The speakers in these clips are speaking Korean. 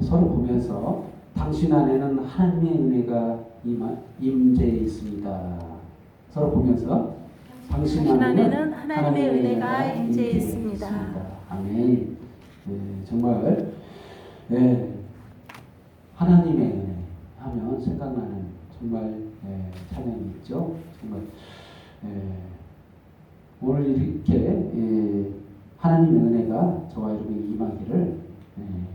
서로 보면서 당신 안에는 하나님의 은혜가 임재해 있습니다. 서로 보면서 당신 안에는 하나님의 은혜가 임재해 있습니다. 아멘. 정말 하나님의 은혜 하면 생각나는 정말 찬양이 있죠. 정말 오늘 이렇게 하나님의 은혜가 저와 여러분에게 임하기를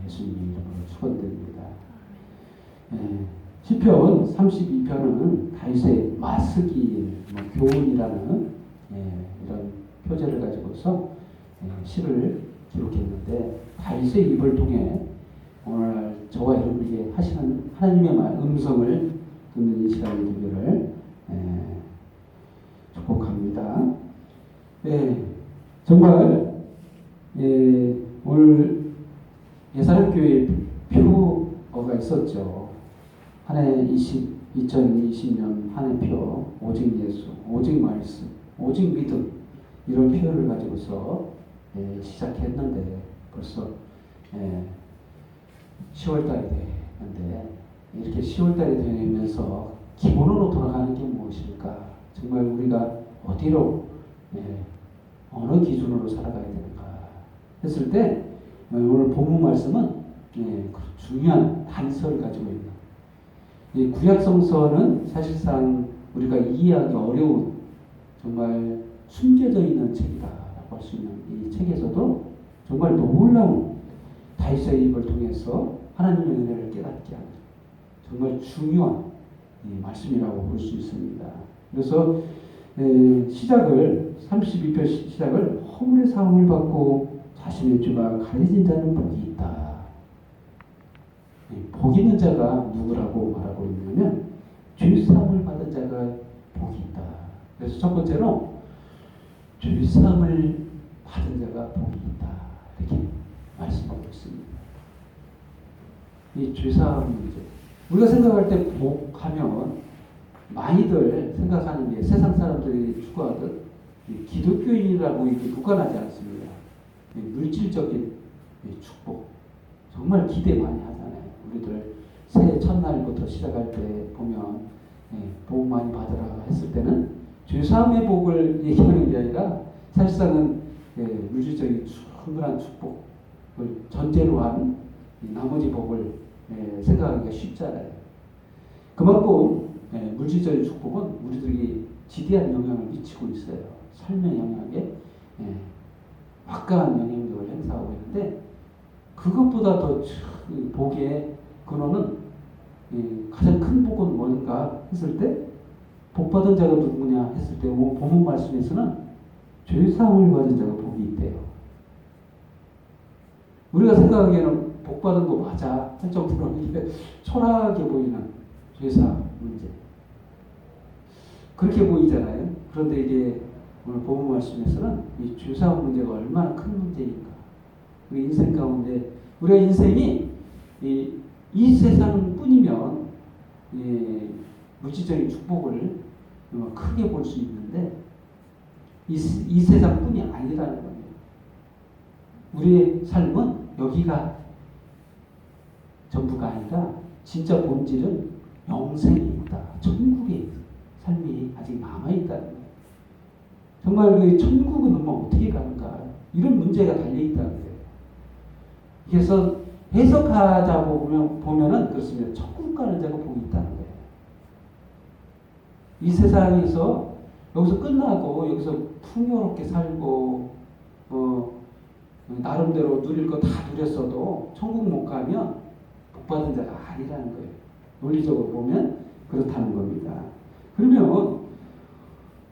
예수님 이름으로 축원드립니다. 시편 32편은 다윗의 마스기 교훈이라는 이런 표제를 가지고서 시를 기록했는데 다윗의 입을 통해 오늘 저와 여러분에게 하시는 하나님의 음성을 듣는 이 시간이 되기를 축복합니다. 정말 오늘 예사롭교회 표어가 있었죠. 한 해 2020년 한 해표 오직 예수, 오직 말씀, 오직 믿음 이런 표현을 가지고서 시작했는데 벌써 10월달이 되는데 이렇게 10월달이 되면서 기본으로 돌아가는 게 무엇일까? 정말 우리가 어디로 어느 기준으로 살아가야 되는가 했을 때 오늘 본문 말씀은 중요한 단서를 가지고 있는 이 구약성서는 사실상 우리가 이해하기 어려운 정말 숨겨져 있는 책이다라고 할 수 있는 이 책에서도 정말 놀라운 다윗의 입을 통해서 하나님의 은혜를 깨닫게 하는 정말 중요한 말씀이라고 볼 수 있습니다. 그래서 시작을 32편 시작을 허물의 사함을 받고 자신의 죄가 가려진 자는 복이 있다. 복 있는 자가 누구라고 말하고 있냐면 죄사함을 받은 자가 복이 있다. 그래서 첫 번째로 죄사함을 받은 자가 복이 있다. 이렇게 말씀하고 있습니다. 이 죄사함 문제. 우리가 생각할 때 복하면 많이들 생각하는 게 세상 사람들이 추구하듯 기독교인이라고 이렇게 국한하지 않습니다. 물질적인 축복 정말 기대 많이 하잖아요. 우리들 새해 첫날부터 시작할 때 보면 복 많이 받으라 했을 때는 죄사함의 복을 얘기하는 게 아니라 사실상은 물질적인 충분한 축복을 전제로 한 나머지 복을 생각하기가 쉽잖아요. 그만큼 물질적인 축복은 우리들이 지대한 영향을 미치고 있어요. 삶의 영향에 막강한 영향력을 행사하고 있는데 그것보다 더 복의 근원은 가장 큰 복은 뭔가 했을 때 복받은 자가 누구냐 했을 때 본문 말씀에서는 죄사함을 받은 자가 복이 있대요. 우리가 생각하기에는 복받은 거 맞아 할 정도로 이게 초라하게 보이는 죄사함 문제 그렇게 보이잖아요. 그런데 이게 오늘 본문 말씀에서는 이 죄사함 문제가 얼마나 큰 문제인가. 우리 인생 가운데 우리가 인생이 이 세상뿐이면 물질적인 축복을 크게 볼 수 있는데 이 세상뿐이 아니라는 거예요. 우리의 삶은 여기가 전부가 아니라 진짜 본질은 영생에 있다. 천국의 삶이 아직 남아있다는 거예요. 정말 그 천국은 뭐 어떻게 가는가 이런 문제가 달려있다는 거예요. 그래서 해석하자고 보면은 그렇습니다. 천국 가는 자가 복이 있다는 거예요. 이 세상에서 여기서 끝나고 여기서 풍요롭게 살고 나름대로 누릴 거 다 누렸어도 천국 못 가면 복받은 자가 아니라는 거예요. 논리적으로 보면 그렇다는 겁니다. 그러면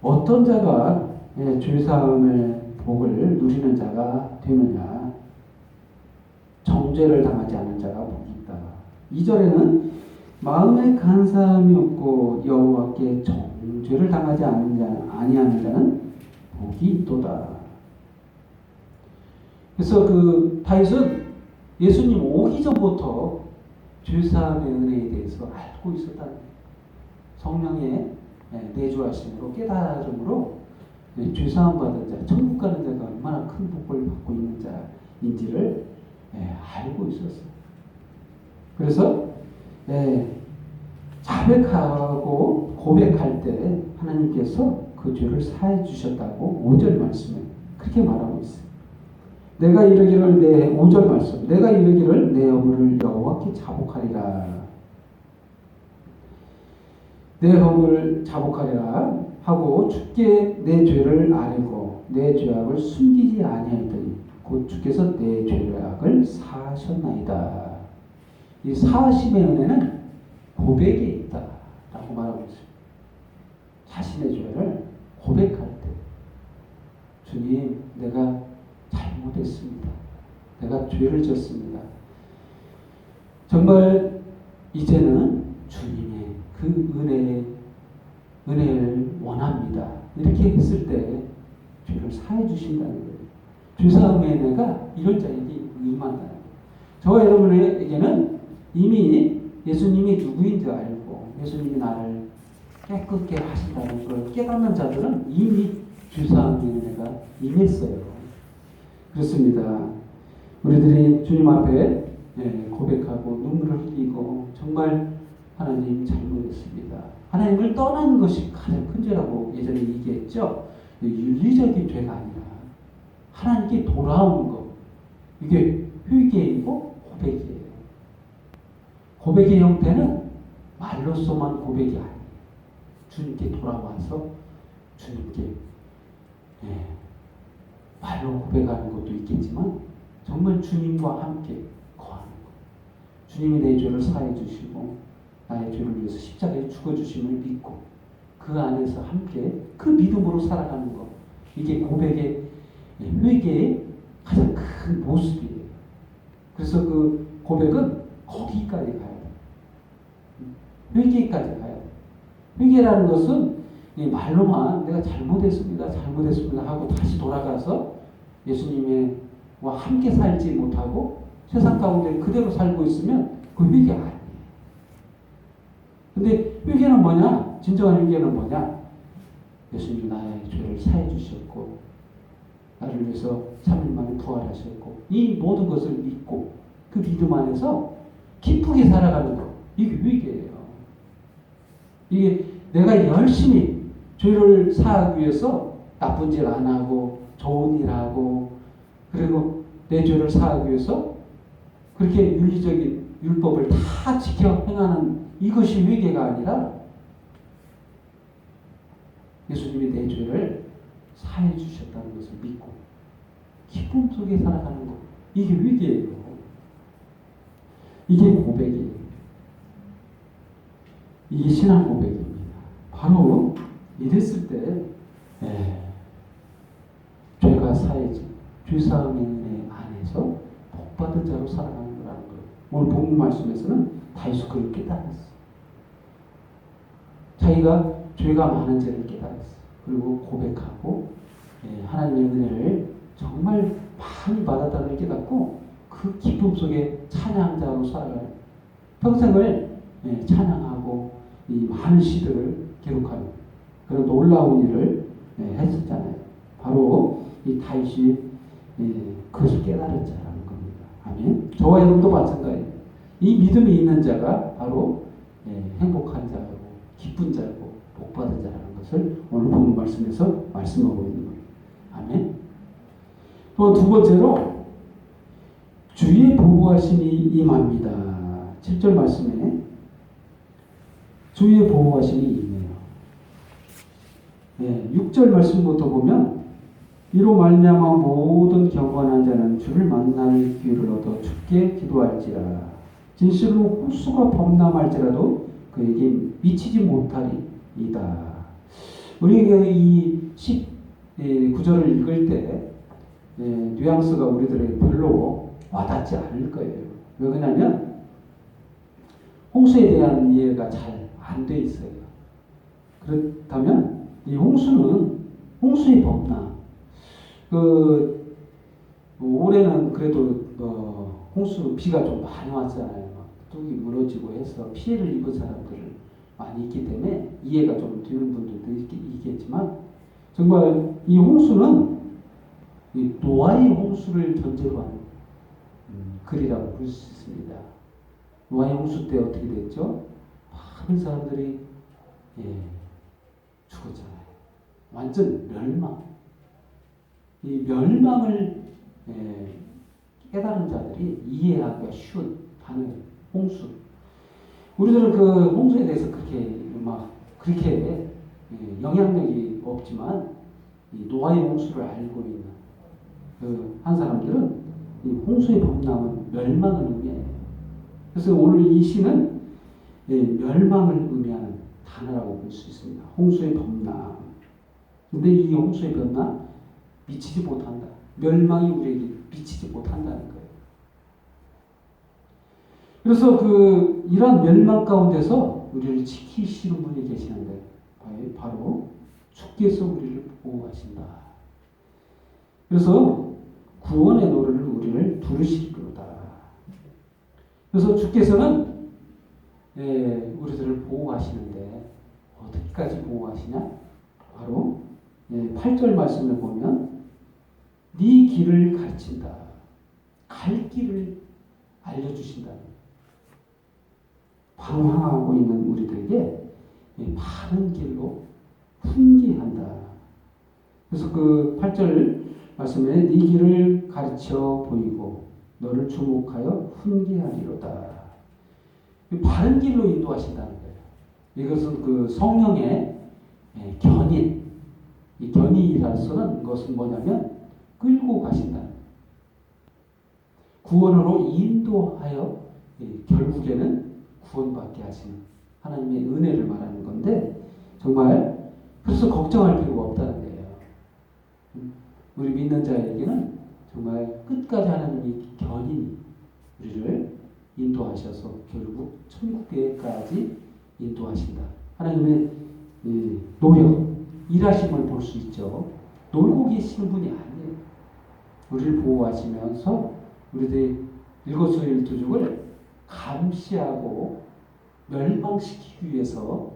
어떤 자가 죄사함의 복을 누리는 자가 되느냐? 정죄를 당하지 않은 자가 복이 있다. 2절에는 마음에 간사함이 없고 여호와께 정죄를 당하지 아니하는 자는 복이 있도다. 그래서 그 다윗은 예수님 오기 전부터 죄사함의 은혜에 대해서 알고 있었다는 거예요. 성령의 내주하심으로 깨달음으로 죄사함 받은 자, 천국 가는 자가 얼마나 큰 복을 받고 있는 자인지를 알고 있었어요. 그래서 자백하고 고백할 때 하나님께서 그 죄를 사해 주셨다고 5절 말씀에 그렇게 말하고 있어요. 내가 이르기를 5절 말씀, 내가 이르기를 내 허물을 여호와께 자복하리라. 내 허물을 자복하리라 하고 주께 내 죄를 아뢰고 내 죄악을 숨기지 아니하였더니 곧 주께서 내 죄악을 사하셨나이다. 이 사하심의 은혜는 고백에 있다라고 말하고 있습니다. 자신의 죄를 고백할 때 주님, 내가 잘못했습니다. 내가 죄를 졌습니다. 정말 이제는 주님의 그 은혜를 원합니다. 이렇게 했을 때 죄를 사해 주신다는 거예요. 죄사함의 은혜가 이런 자에게 임한다는 거예요. 저와 여러분에게는 이미 예수님이 누구인지 알고 예수님이 나를 깨끗게 하신다는 걸 깨닫는 자들은 이미 죄사함의 은혜가 임했어요. 그렇습니다. 우리들이 주님 앞에 고백하고 눈물을 흘리고 정말 하나님 잘못했습니다. 하나님을 떠나는 것이 가장 큰 죄라고 예전에 얘기했죠. 윤리적인 죄가 아니라 하나님께 돌아오는 것. 이게 회개이고 고백이에요. 고백의 형태는 말로서만 고백이 아니에요. 주님께 돌아와서 주님께 말로 고백하는 것도 있겠지만 정말 주님과 함께 거하는 것. 주님이 내 죄를 사해 주시고 나의 죄를 위해서 십자가에 죽어주심을 믿고 그 안에서 함께 그 믿음으로 살아가는 것. 이게 고백의 회개의 가장 큰 모습이에요. 그래서 그 고백은 거기까지 가야 돼요. 회개까지 가야 돼요. 회개라는 것은 말로만 내가 잘못했습니다 하고 다시 돌아가서 예수님과 함께 살지 못하고 세상 가운데 그대로 살고 있으면 그 회개 아니에요. 근데 회개는 뭐냐? 진정한 회개는 뭐냐? 예수님이 나의 죄를 사해 주셨고 나를 위해서 3일 만에 부활하셨고 이 모든 것을 믿고 그 믿음 안에서 기쁘게 살아가는 것. 이게 회개예요. 이게 내가 열심히 죄를 사하기 위해서 나쁜 짓 안 하고 좋은 일 하고 그리고 내 죄를 사하기 위해서 그렇게 윤리적인 율법을 다 지켜 행하는 이것이 회개가 아니라 예수님이 내 죄를 사해 주셨다는 것을 믿고 기쁨 속에 살아가는 것. 이게 회개예요. 이게 고백이에요. 이게 신앙 고백입니다. 바로 이랬을 때 죄가 사해진 죄사함의 은혜 안에서 복받은 자로 살아가는 거라는 거예요. 오늘 본문 말씀에서는 다윗이 그걸 깨달았어. 자기가 죄가 많은 죄를 깨달았어. 그리고 고백하고 하나님의 은혜를 정말 많이 받았다는 걸 깨닫고 그 기쁨 속에 찬양자로 살아가요. 평생을 찬양하고 이 많은 시들을 기록하는 그런 놀라운 일을 했었잖아요. 바로 이 다윗이 그것을 깨달은 자라는 겁니다. 아멘. 저와 여러분도 마찬가지예요. 이 믿음이 있는 자가 바로 행복한 자고 기쁜 자고 복받은 자라는 것을 오늘 본문 말씀에서 말씀하고 있는 거예요. 아멘. 또 두 번째로 주의 보호하심이 임합니다. 7절 말씀에 주의 보호하심이 임해요. 6절 말씀부터 보면 이로 말미암아 모든 경건한 자는 주를 만날 기회를 얻어 주께 기도할지라. 진실로 호수가 범람할지라도 그에게 미치지 못하리이다. 우리가 이 19절을 읽을 때 뉘앙스가 우리들에게 별로 와닿지 않을 거예요. 왜 그러냐면 홍수에 대한 이해가 잘 안 돼 있어요. 그렇다면 이 홍수의 범람. 올해는 그래도 홍수 비가 좀 많이 왔잖아요. 뚝이 무너지고 해서 피해를 입은 사람들을 많이 있기 때문에 이해가 좀 되는 분들도 있겠지만 정말 이 홍수는 이 노아의 홍수를 전제로 하는 글이라고 볼 수 있습니다. 노아의 홍수 때 어떻게 됐죠? 많은 사람들이 죽었잖아요. 완전 멸망. 이 멸망을 깨달은 자들이 이해하기가 쉬운 단어예요. 홍수. 우리들은 그 홍수에 대해서 그렇게 영향력이 없지만 이 노아의 홍수를 알고 있는 그 한 사람들은 이 홍수의 범람은 멸망을 의미해요. 그래서 오늘 이 시는 멸망을 의미하는 단어라고 볼 수 있습니다. 홍수의 범람. 근데 이 홍수의 범람 미치지 못한다. 멸망이 우리에게 미치지 못한다는 거예요. 그래서 이러한 멸망 가운데서 우리를 지키시는 분이 계시는데 바로 주께서 우리를 보호하신다. 그래서 구원의 노래를 우리를 부르시리로다. 그래서 주께서는 우리들을 보호하시는데 어디까지 보호하시냐? 바로 8절 말씀을 보면 네 길을 가르친다. 갈 길을 알려주신다. 방황하고 있는 우리들에게 바른 길로 훈계한다. 그래서 그 8절 말씀에 네 길을 가르쳐 보이고 너를 주목하여 훈계하리로다. 바른 길로 인도하신다는 거예요. 이것은 그 성령의 견인. 이 견인이라서는 것은 뭐냐면 끌고 가신다. 구원으로 인도하여 결국에는 구원받게 하시는 하나님의 은혜를 말하는 건데 정말 그래서 걱정할 필요가 없다는 거예요. 우리 믿는 자에게는 정말 끝까지 하나님이 견인이 우리를 인도하셔서 결국 천국에까지 인도하신다. 하나님의 노력, 일하심을 볼 수 있죠. 놀고 계시는 분이 아니에요. 우리를 보호하시면서 우리들의 일거수일투족을 감시하고 멸망시키기 위해서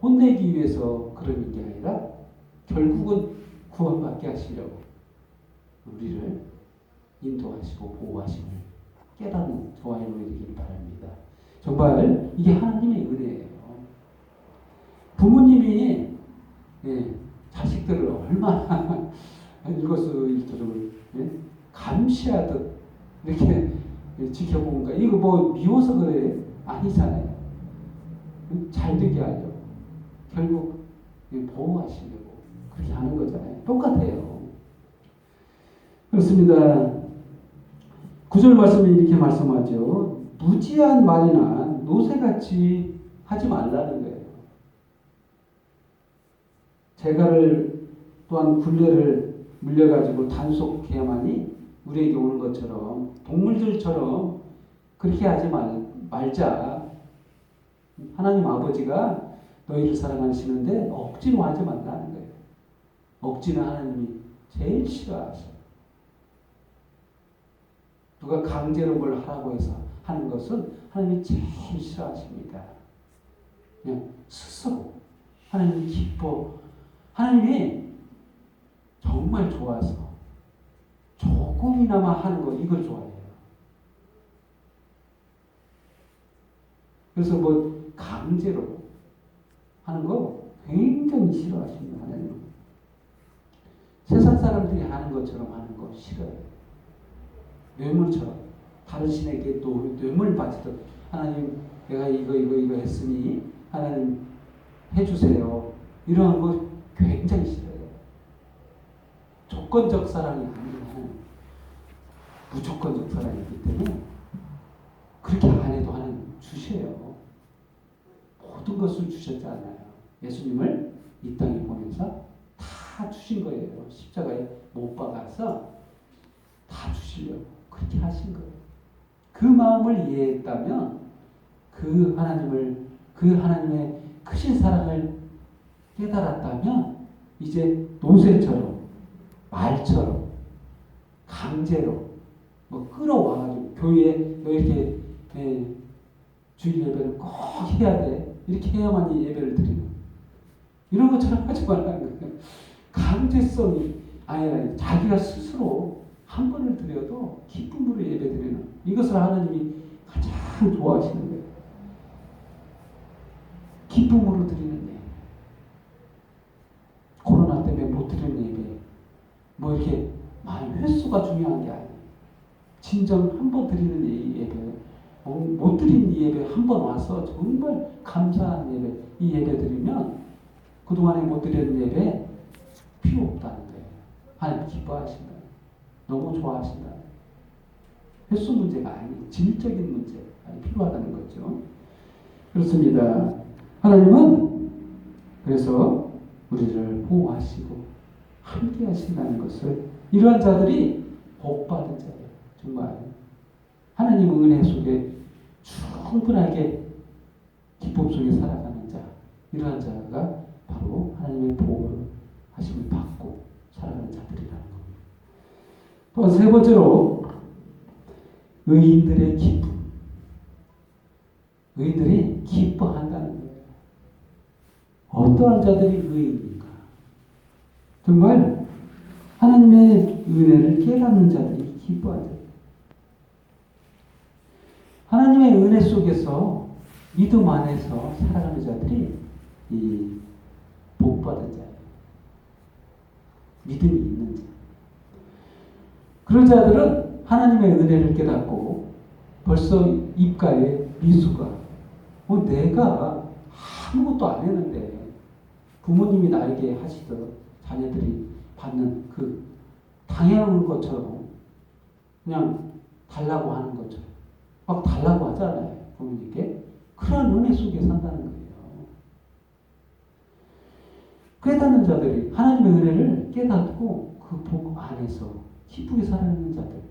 혼내기 위해서 그러는 게 아니라 결국은 구원받게 하시려고 우리를 인도하시고 보호하심을 깨닫는 저와 여러분이 되길 바랍니다. 정말 이게 하나님의 은혜예요. 부모님이 자식들을 얼마나 일거수일투족을 감시하듯 이렇게 지켜보는가. 이거 뭐 미워서 그래? 아니잖아요. 잘 되게 하려고. 결국 보호하시려고 그렇게 하는 거잖아요. 똑같아요. 그렇습니다. 9절 말씀에 이렇게 말씀하죠. 무지한 말이나 노새같이 하지 말라는 거예요. 재갈을 또한 굴레를 물려가지고 단속해야만이 우리에게 오는 것처럼 동물들처럼 그렇게 하지 말자. 하나님 아버지가 너희를 사랑하시는데 억지로 하지 말라는 거예요. 억지는 하나님이 제일 싫어하셔요. 누가 강제로 뭘 하라고 해서 하는 것은 하나님이 제일 싫어하십니다. 그냥 스스로 하나님이 하나님이 정말 좋아서 조금이나마 하는 거 이걸 좋아해요. 그래서 뭐 강제로 하는 거 굉장히 싫어하십니다. 하나님. 세상 사람들이 하는 것처럼 하는 거 싫어요. 뇌물처럼 다른 신에게 또 뇌물 바치듯 하나님 내가 이거 했으니 하나님 해주세요. 이런 거 굉장히 싫어요. 조건적 사랑이 아니라 무조건적 사랑이기 때문에 그렇게 안 해도 하나님 주셔요. 모든 것을 주셨잖아요. 예수님을 이 땅에 보내서 다 주신 거예요. 십자가에 못 박아서 다 주시려고 그렇게 하신 거예요. 그 마음을 이해했다면 그 하나님의 크신 사랑을 깨달았다면 이제 노새처럼 말처럼 강제로 뭐 끌어와가지고 교회에 너 이렇게 주일 예배를 꼭 해야 돼. 이렇게 해야만 예배를 드리는 이런 것처럼 하지 말라는 거예요. 강제성이 아니라 자기가 스스로 한 번을 드려도 기쁨으로 예배 드리는 이것을 하나님이 가장 좋아하시는 거예요. 기쁨으로 드리는 예배. 코로나 때문에 못 드리는 예배. 뭐 이렇게 많이 횟수가 중요한 게 아니에요. 진정 한 번 드리는 예배. 못 드린 이 예배 한 번 와서 정말 감사한 예배. 이 예배 드리면 그동안에 못 드리는 예배 필요 없다는 거예요. 하나님 기뻐하신다. 너무 좋아하신다. 횟수 문제가 아니에요. 질적인 문제. 필요하다는 거죠. 그렇습니다. 하나님은 그래서 우리를 보호하시고 함께 하신다는 것을 이러한 자들이 복받은 자예요. 정말 하나님 은혜 속에 충분하게 기쁨 속에 살아가는 자, 이러한 자가 바로 하나님의 보호를 하심을 받고 살아가는 자들이라는 겁니다. 또 세 번째로 의인들의 기쁨. 의인들이 기뻐한다는 거예요. 어떠한 자들이 의인입니까? 정말 하나님의 은혜를 깨닫는 자들이 기뻐하죠. 하나님의 은혜 속에서 믿음 안에서 살아가는 자들이 이 복받은 자예요. 믿음이 있는 자. 그런 자들은 하나님의 은혜를 깨닫고 벌써 입가에 미소가 내가 아무것도 안 했는데 부모님이 나에게 하시던 자녀들이 받는 그 당연한 것처럼 그냥 달라고 하는 것처럼 막 달라고 하잖아요. 부모님께. 그런 은혜 속에 산다는 거예요. 깨닫는 자들이 하나님의 은혜를 깨닫고 그 복 안에서 기쁘게 살아가는 자들.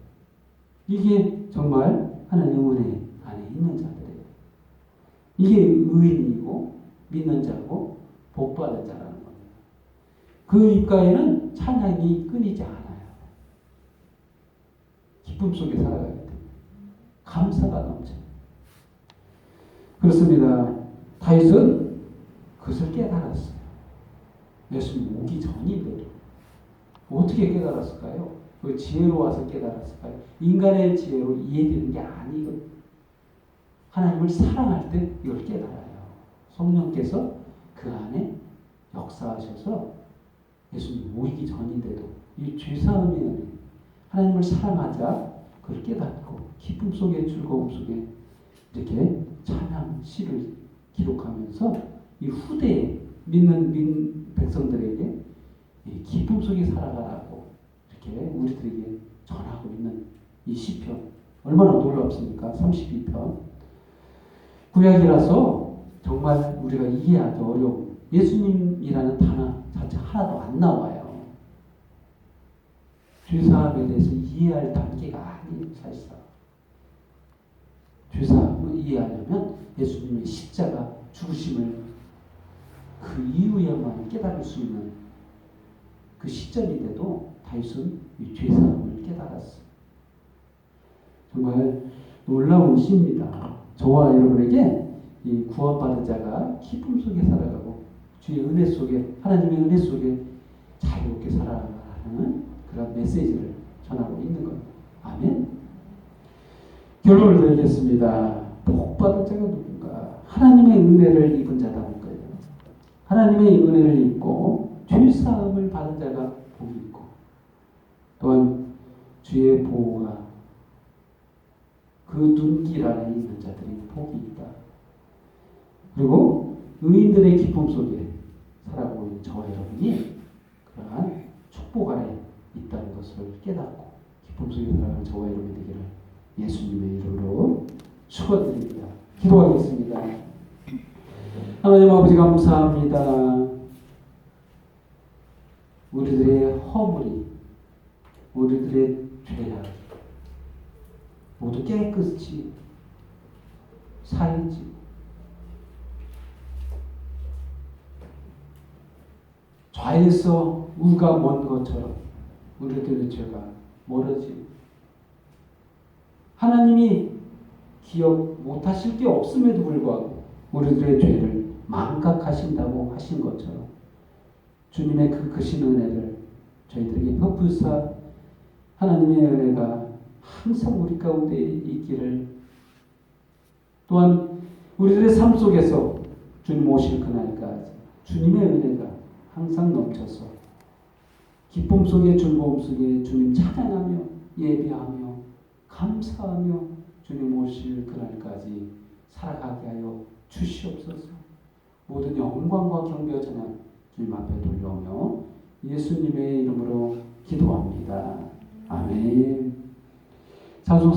이게 정말 하나님의 은혜 안에 있는 자들이에요. 이게 의인이고 믿는 자고 복받은 자라는 겁니다. 그 입가에는 찬양이 끊이지 않아요. 기쁨 속에 살아가기 때문에 감사가 넘쳐요. 그렇습니다. 다윗은 그것을 깨달았어요. 예수님 오기 전인데도 어떻게 깨달았을까요? 그 지혜로 와서 깨달았을까요? 인간의 지혜로 이해되는 게 아니거든요. 하나님을 사랑할 때 이걸 깨달아요. 성령께서 그 안에 역사하셔서 예수님 모이기 전인데도 이 죄사함의 은혜, 하나님을 사랑하자 그걸 깨닫고 기쁨 속에 즐거움 속에 이렇게 찬양 시를 기록하면서 이 후대에 믿는 백성들에게 기쁨 속에 살아가라고 이렇게 우리들에게 전하고 있는 이 시편 얼마나 놀랍습니까? 32편. 구약이라서 정말 우리가 이해하기 어려운 예수님이라는 단어 자체 하나도 안 나와요. 죄사함에 대해서 이해할 단계가 아니에요. 사실상. 죄사함을 이해하려면 예수님의 십자가 죽으심을 그 이후에만 깨달을 수 있는 그 시점인데도 다윗은 이 죄사함을 깨달았어요. 정말 놀라운 시입니다. 저와 여러분에게 이 구원받은 자가 기쁨 속에 살아가고 주의 은혜 속에 하나님의 은혜 속에 자유롭게 살아가는 그런 메시지를 전하고 있는 겁니다. 아멘. 결론을 드리겠습니다. 복받은 자가 누군가? 하나님의 은혜를 입은 자라는 거예요. 하나님의 은혜를 입고 죄사함을 받은 자가 복이 있고 또한 주의 보호가 그 눈길 안에 있는 자들이 복이 있다. 그리고 의인들의 기쁨 속에 살아가고 있는 저와 여러분이 그러한 축복 안에 있다는 것을 깨닫고 기쁨 속에 살아가는 저와 여러분이 되기를 예수님의 이름으로 축원드립니다. 기도하겠습니다. 하나님 아버지 감사합니다. 우리들의 허물이 우리들의 죄악 모두 깨끗이 사해지고 좌에서 우가 먼 것처럼 우리들의 죄가 멀어지고 하나님이 기억 못하실 게 없음에도 불구하고 우리들의 죄를 망각하신다고 하신 것처럼 주님의 그 크신 은혜를 저희들에게 베푸사 하나님의 은혜가 항상 우리 가운데 있기를 또한 우리들의 삶 속에서 주님 오실 그날까지 주님의 은혜가 항상 넘쳐서 기쁨 속에 즐거움 속에 주님 찬양하며 예배하며 감사하며 주님 오실 그날까지 살아가게 하여 주시옵소서. 모든 영광과 경배와 찬양 주님 앞에 돌려오며 예수님의 이름으로 기도합니다. 아멘. 찬송사